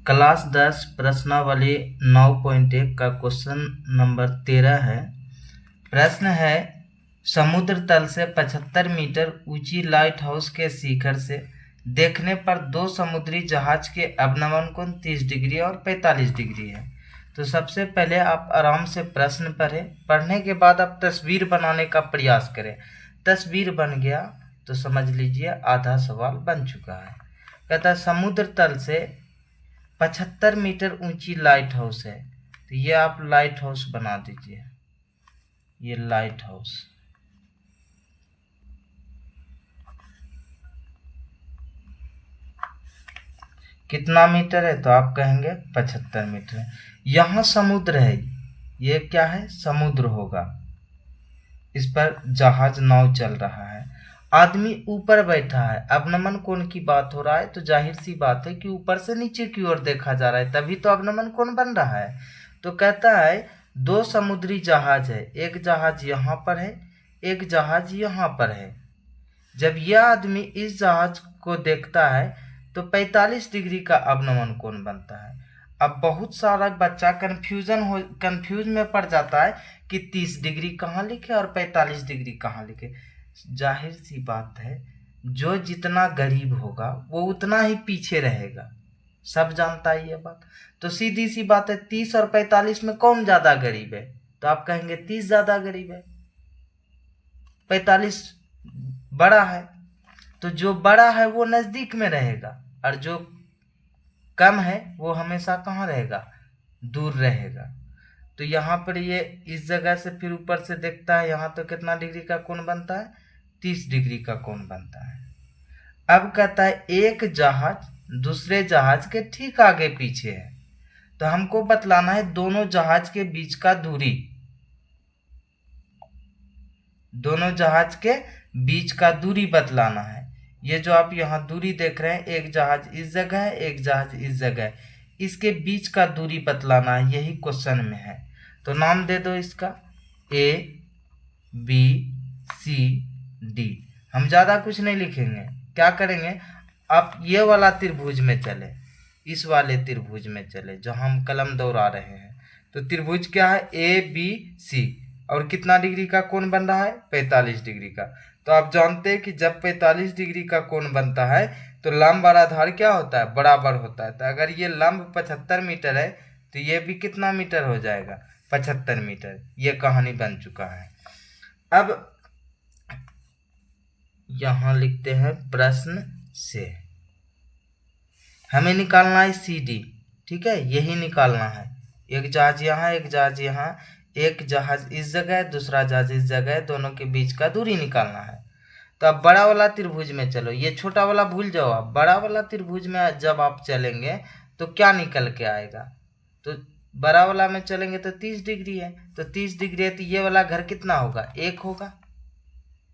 Class 10 प्रश्नावली 9.1 का question number 13 है। प्रश्न है, समुद्र तल से 75 मीटर ऊंची लाइट हाउस के शिखर से देखने पर दो समुद्री जहाज के अवनमन कोण 30 डिग्री और 45 डिग्री है। तो सबसे पहले आप आराम से प्रश्न पढ़ें, पढ़ने के बाद आप तस्वीर बनाने का प्रयास करें। तस्वीर बन गया तो समझ लीजिए आधा सवाल बन चुका है। कहता है समुद्र तल से 75 मीटर ऊंची लाइट हाउस है, तो ये आप लाइट हाउस बना दीजिए। ये लाइट हाउस कितना मीटर है, तो आप कहेंगे 75 मीटर है। यहाँ समुद्र है, ये क्या है, समुद्र होगा। इस पर जहाज नाव चल रहा है, आदमी ऊपर बैठा है। अवनमन कोण की बात हो रहा है तो जाहिर सी बात है कि ऊपर से नीचे की ओर देखा जा रहा है, तभी तो अवनमन कोण बन रहा है। तो कहता है दो समुद्री जहाज है, एक जहाज यहाँ पर है, एक जहाज यहाँ पर है। जब यह आदमी इस जहाज को देखता है तो 45 डिग्री का अवनमन कोण बनता है। अब बहुत सारा बच्चा कंफ्यूज में पड़ जाता है कि 30 डिग्री कहाँ लिखे और 45 डिग्री कहाँ लिखे। जाहिर सी बात है, जो जितना गरीब होगा वो उतना ही पीछे रहेगा, सब जानता है ये बात। तो सीधी सी बात है, 30 और 45 में कौन ज्यादा गरीब है, तो आप कहेंगे 30 ज्यादा गरीब है, 45 बड़ा है। तो जो बड़ा है वो नजदीक में रहेगा और जो कम है वो हमेशा कहाँ रहेगा, दूर रहेगा। तो यहाँ पर ये इस जगह से फिर ऊपर से देखता है, यहाँ तो कितना डिग्री का कोण बनता है, 30 डिग्री का कोण बनता है। अब कहता है एक जहाज दूसरे जहाज के ठीक आगे पीछे है, तो हमको बतलाना है दोनों जहाज के बीच का दूरी। दोनों जहाज के बीच का दूरी बतलाना है। ये जो आप यहाँ दूरी देख रहे हैं, एक जहाज इस जगह है, एक जहाज इस जगह है, इसके बीच का दूरी बतलाना है, यही क्वेश्चन में है। तो नाम दे दो इसका ए बी सी डी। हम ज़्यादा कुछ नहीं लिखेंगे, क्या करेंगे, आप ये वाला त्रिभुज में चले, इस वाले त्रिभुज में चले जो हम कलम दोहरा रहे हैं। तो त्रिभुज क्या है, ए बी सी, और कितना डिग्री का कोण बन रहा है, 45 डिग्री का। तो आप जानते हैं कि जब 45 डिग्री का कोण बनता है तो लंब और आधार क्या होता है, बराबर होता है। तो अगर ये लंब 75 मीटर है तो ये भी कितना मीटर हो जाएगा, 75 मीटर। ये कहानी बन चुका है। अब यहां लिखते हैं प्रश्न से हमें निकालना है सी डी, ठीक है, यही निकालना है। एक जहाज यहाँ, एक जहाज यहाँ, एक जहाज इस जगह है, दूसरा जहाज इस जगह है, दोनों के बीच का दूरी निकालना है। तो अब बड़ा वाला त्रिभुज में चलो, ये छोटा वाला भूल जाओ, आप बड़ा वाला त्रिभुज में जब आप चलेंगे तो क्या निकल के आएगा, तो बड़ा वाला में चलेंगे तो 30 डिग्री है, तो 30 डिग्री है तो ये वाला घर कितना होगा, एक होगा।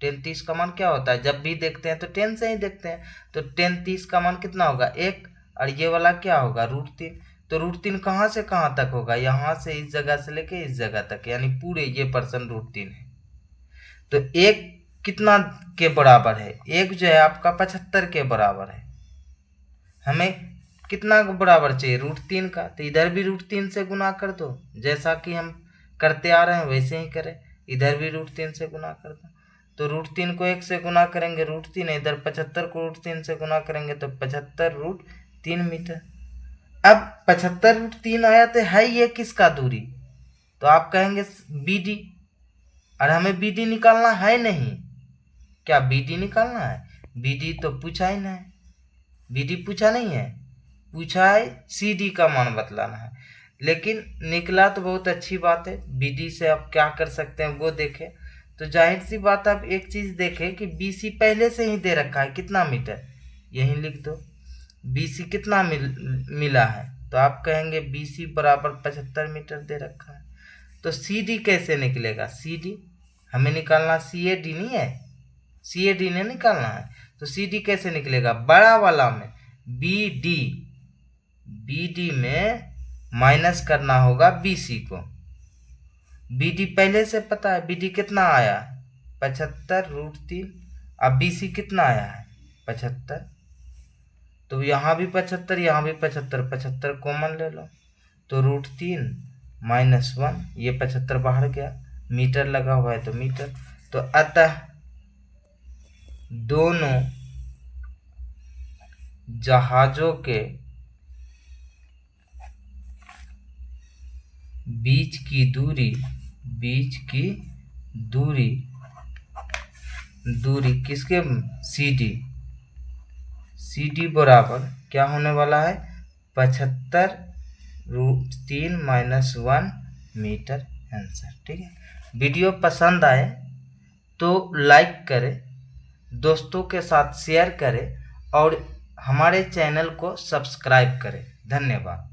10 30 का मान क्या होता है, जब भी देखते हैं तो 10 से ही देखते हैं, तो 10 30 का मान कितना होगा, एक, और ये वाला क्या होगा, √3। तो √3 कहाँ से कहाँ तक होगा, यहाँ से इस जगह से लेके इस जगह तक, यानी पूरे ये पर्सन √3 है। तो एक कितना के बराबर है, एक जो है आपका 75 के बराबर है। हमें कितना बराबर चाहिए, √3 का, तो इधर भी √3 से गुना कर दो, जैसा कि हम करते आ रहे हैं वैसे ही करें, इधर भी √3 से गुना कर दो। तो √3 को 1 से गुना करेंगे √3, इधर 75 को √3 से गुना करेंगे तो 75 √3 मीटर। अब 75 √3 आया तो है ये किसका दूरी, तो आप कहेंगे बी डी, और हमें बी डी निकालना है नहीं, क्या बी डी निकालना है, बी डी तो पूछा ही नहीं, बी डी पूछा नहीं है, पूछा है सी डी का मान बतलाना है। लेकिन निकला तो बहुत अच्छी बात है, बी डी से आप क्या कर सकते हैं वो देखें। तो जाहिर सी बात आप एक चीज़ देखें कि बी सी पहले से ही दे रखा है, कितना मीटर, यहीं लिख दो, बी सी कितना मिला है, तो आप कहेंगे बी सी बराबर 75 मीटर दे रखा है। तो सी डी कैसे निकलेगा, सी डी हमें निकालना, सी ए डी नहीं है, सी ए डी ने निकालना है। तो सी डी कैसे निकलेगा, बड़ा वाला में बी डी में माइनस करना होगा बी सी को। बी डी पहले से पता है, बी डी कितना आया, 75 √3, अब बी सी कितना आया है, 75, तो यहाँ भी 75, यहाँ भी 75, 75 कॉमन ले लो, तो √3 - 1, ये 75 बाहर गया, मीटर लगा हुआ है तो मीटर। तो अतः दोनों जहाजों के बीच की दूरी किसके, CD बराबर क्या होने वाला है, 75 √3 - 1 मीटर आंसर। ठीक है, वीडियो पसंद आए तो लाइक करें, दोस्तों के साथ शेयर करें और हमारे चैनल को सब्सक्राइब करें। धन्यवाद।